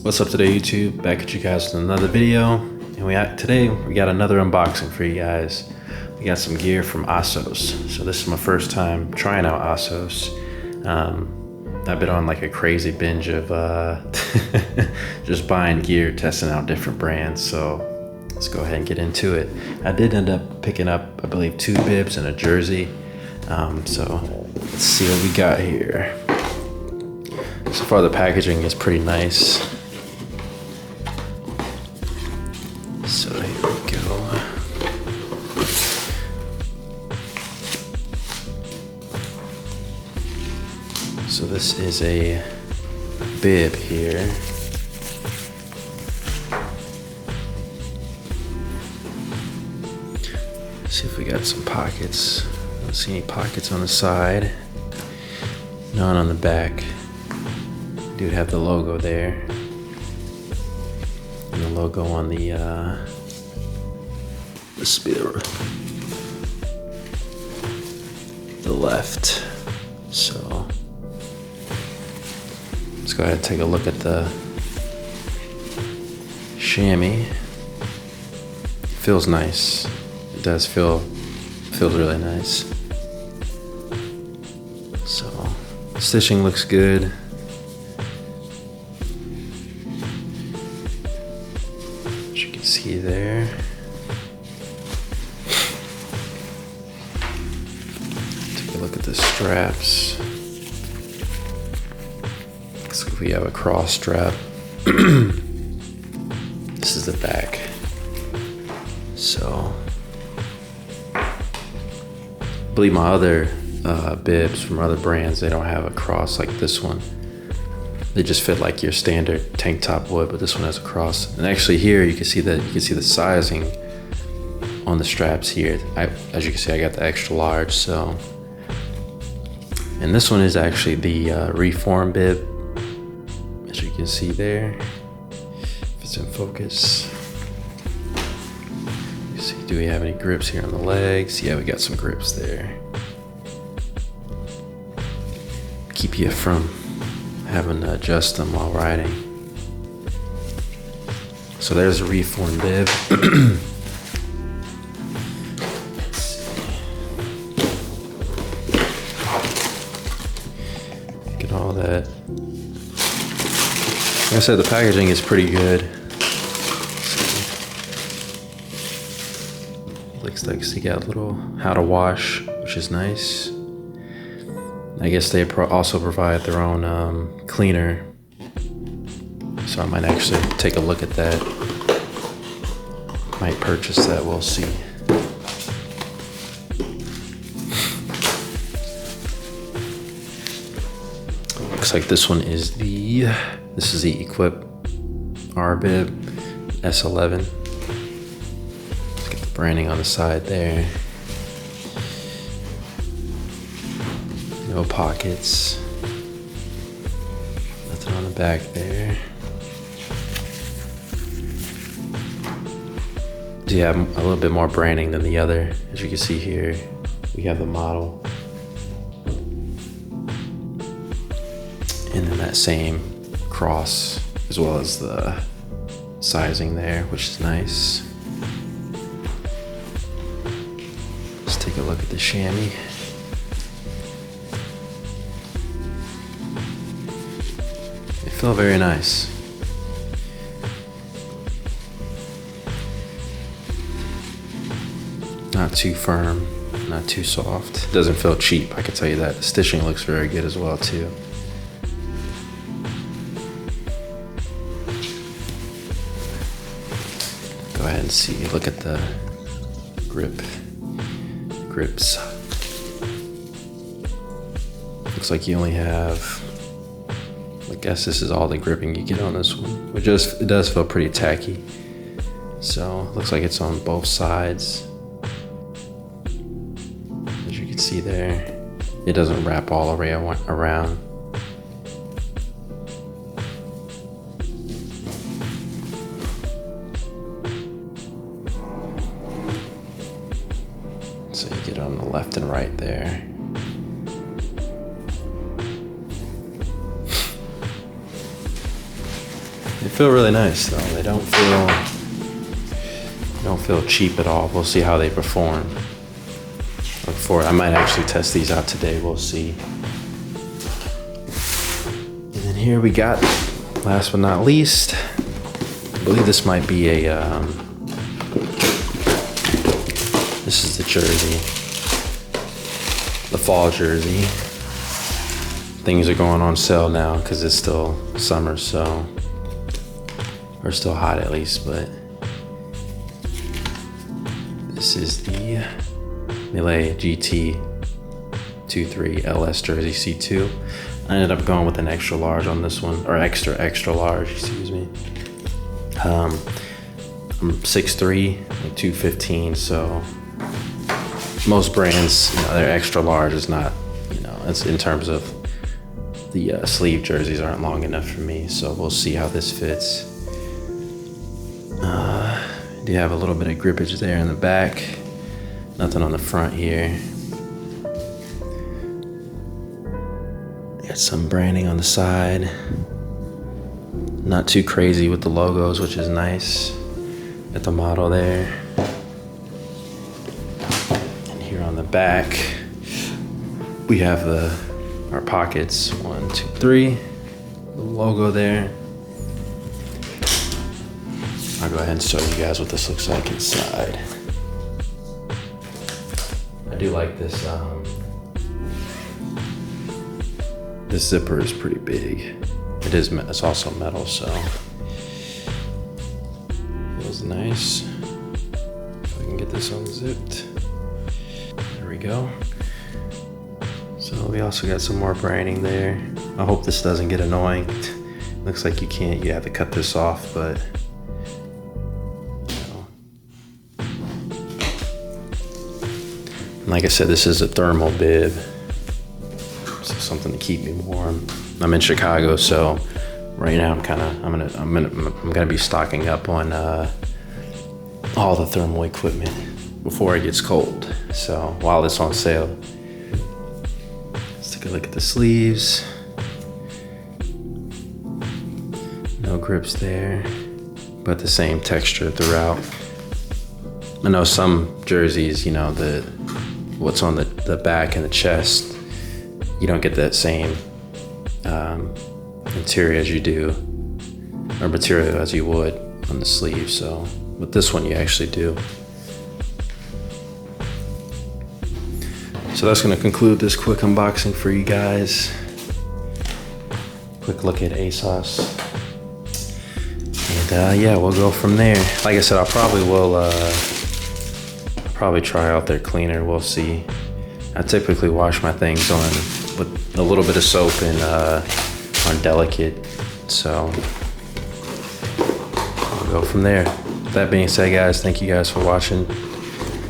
What's up today, YouTube? Back at you guys with another video, and today we got another unboxing for you guys. We got some gear from Assos. So this is my first time trying out Assos. I've been on like a crazy binge of just buying gear, testing out different brands. So let's go ahead and get into it. I did end up picking up, I believe, 2 bibs and a jersey. So let's see what we got here. So far the packaging is pretty nice. So here we go. So this is a bib here. Let's see if we got some pockets. I don't see any pockets on the side. None on the back. Do have the logo there. And the logo on the left. So let's go ahead and take a look at the chamois. Feels nice. It does feels really nice. So stitching looks good. As you can see there. Take a look at the straps. Looks like we have a cross strap. This is the back. So I believe my other bibs from other brands, they don't have a cross like this one. They just fit like your standard tank top would, but this one has a cross. And actually here you can see the sizing on the straps here. As you can see, I got the extra large. So, and this one is actually the reform bib, as you can see there. If it's in focus. You see, do we have any grips here on the legs? Yeah, we got some grips there. Keep you from having to adjust them while riding. So there's a reform bib. Look at all that. Like I said, the packaging is pretty good. Looks like you got a little how to wash, which is nice. I guess they also provide their own cleaner, so I might actually take a look at that. Might purchase that, we'll see. Looks like this one is the EQUIPE R bib S11. Let's get the branding on the side there. No pockets. Nothing on the back there. Do you have a little bit more branding than the other? As you can see here, we have the model. And then that same cross, as well as the sizing there, which is nice. Let's take a look at the chamois. Feel very nice. Not too firm, not too soft. Doesn't feel cheap, I can tell you that. The stitching looks very good as well too. Go ahead and see, look at the grips. Looks like you only have, I guess this is all the gripping you get on this one, which it does feel pretty tacky. So looks like it's on both sides. As you can see there, it doesn't wrap all the way around. So you get on the left and right there. They feel really nice though. They don't feel cheap at all. We'll see how they perform. Look for it. I might actually test these out today. We'll see. And then here we got, last but not least, I believe this might be a, this is the jersey, the fall jersey. Things are going on sale now because it's still summer, so, or still hot at least, but this is the MILLE GT 23 LS jersey C2. I ended up going with an extra large on this one, or extra large, excuse me. I'm 6'3", like 215, so most brands, you know, their extra large is not, you know, it's in terms of the sleeve jerseys aren't long enough for me, so we'll see how this fits. Do have a little bit of grippage there in the back, nothing on the front here. Got some branding on the side. Not too crazy with the logos, which is nice. Got the model there. And here on the back, we have our pockets. 1, 2, 3. The logo there. I'll go ahead and show you guys what this looks like inside. I do like this. This zipper is pretty big. It's also metal, so feels nice. If I can get this unzipped. There we go. So we also got some more branding there. I hope this doesn't get annoying. Looks like you have to cut this off, but like I said, this is a thermal bib, so something to keep me warm. I'm in Chicago, so right now I'm gonna be stocking up on all the thermal equipment before it gets cold. So while it's on sale, let's take a look at the sleeves. No grips there, but the same texture throughout. I know some jerseys, you know, what's on the back and the chest, you don't get that same material as you would on the sleeve. So with this one, you actually do. So that's going to conclude this quick unboxing for you guys. Quick look at Assos. And yeah, we'll go from there. Like I said, I probably try out their cleaner. We'll see. I typically wash my things with a little bit of soap and on delicate, so we'll go from there. That being said, guys, thank you guys for watching,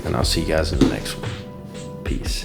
and I'll see you guys in the next one. Peace.